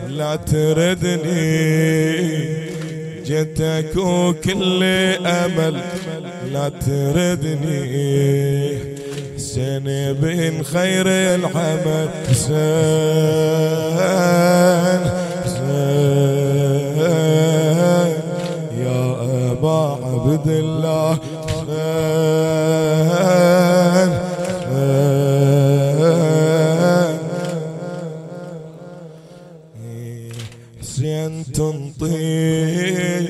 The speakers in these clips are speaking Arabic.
لا تردني جيتك وكل أمل لا تردني حسين بن خير العمل حسين حسين يا أبا عبد الله حسين حسين تنطي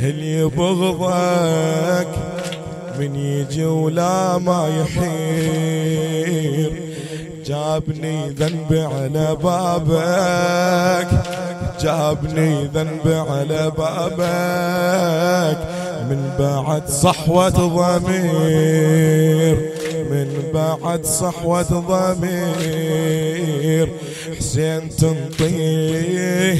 هل يبغضك من يجي ولا ما يحير جابني ذنبي على بابك جابني ذنبي على بابك من بعد صحوة ضمير من بعد صحوة ضمير حسين تنطيه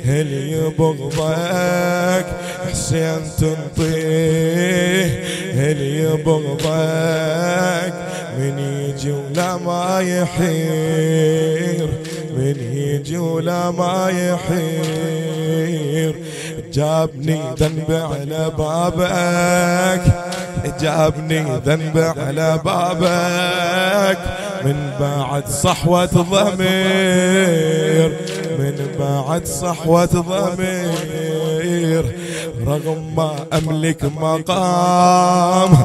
هل يبغضك حسين تنطيه هل يبغضك من يجي ولا ما يحير من يجي ولا ما يحير جابني ذنبي على بابك جابني ذنبي على بابك من بعد صحوة ضمير من بعد صحوة ضمير رغم ما أملك مقام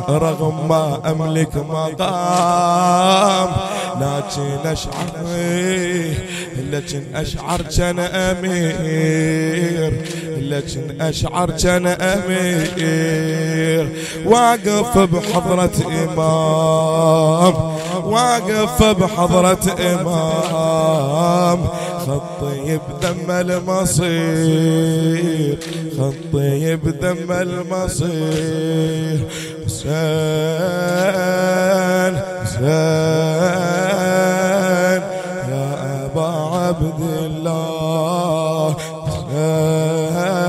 رغم ما أملك مقام لكن أشعر كان أمير لكن أشعر كان أمير واقف بحضرة إمام واقف بحضرة إمام خطي بدم المصير خطي بدم المصير حسين حسين يا أبا عبد الله حسين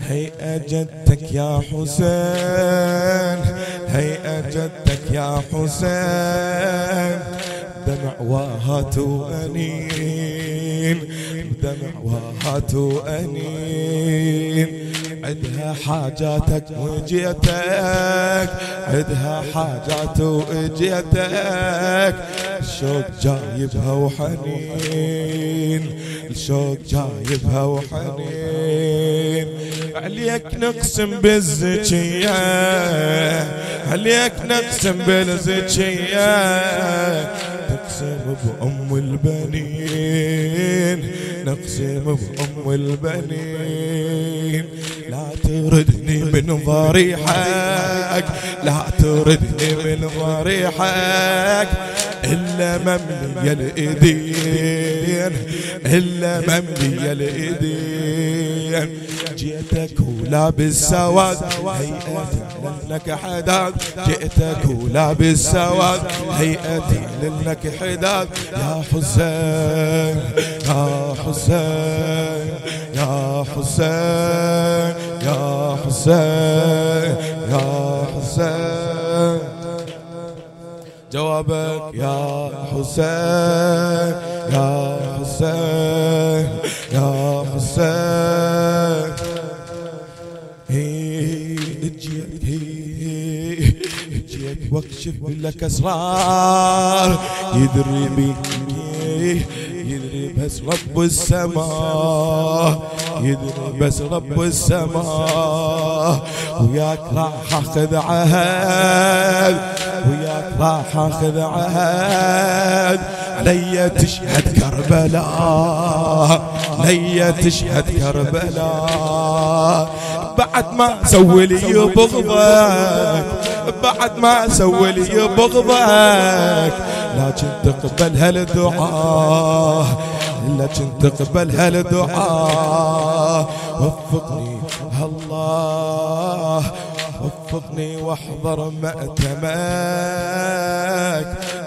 هيئة جدك يا حسين هيئة جدك يا حسين دمع وهات وأنين دمع وهات وأنين عدها حاجاتك وجيتك عدها حاجات وجيتك الشوق جايبها وحنين الشوق جايبها وحنين عليك نقسم بالزكية عليك نقسم بالزكية نقسم بأم البنين نقسم بأم البنين لا تردني من ضريحك لا تردني من ضريحك إلا مملي الإيدين إلا مملي الإيدين جئتك ولابس سواد هيئتي لك حداد جئتك ولابس سواد هيئتي لك حداد يا حسين يا حسين يا حسين يا حسين يا حسين جوابك يا حسين يا حسين يا حسين اجيك واكشف لك اسرار يدري بك يدري بس رب السماء يدري بس رب السماء وياك راح اخذ عهد وياك راح اخذ عهد علي تشهد كربلاء علي تشهد كربلاء بعد ما سوي لي بغضك بعد ما سوي لي بغضك لكن تقبل هالدعاء لكن تقبل هالدعاء وفقني الله وفقني واحضر مأتمك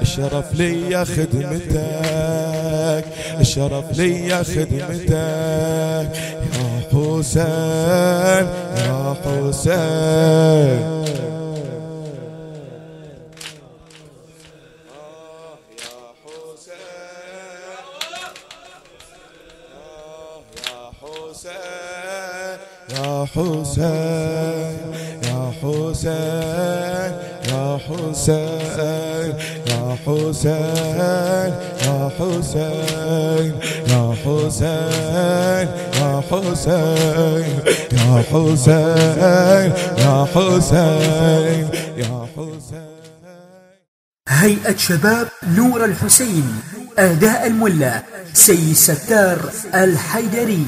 الشرف لي خدمتك الشرف لي خدمتك يا حسين يا حسين يا حسين يا حسين يا حسين يا حسين يا حسين يا حسين يا حسين يا حسين يا حسين يا حسين. هيئة شباب نور الحسين، أداء الملا سي ستار الحيدري.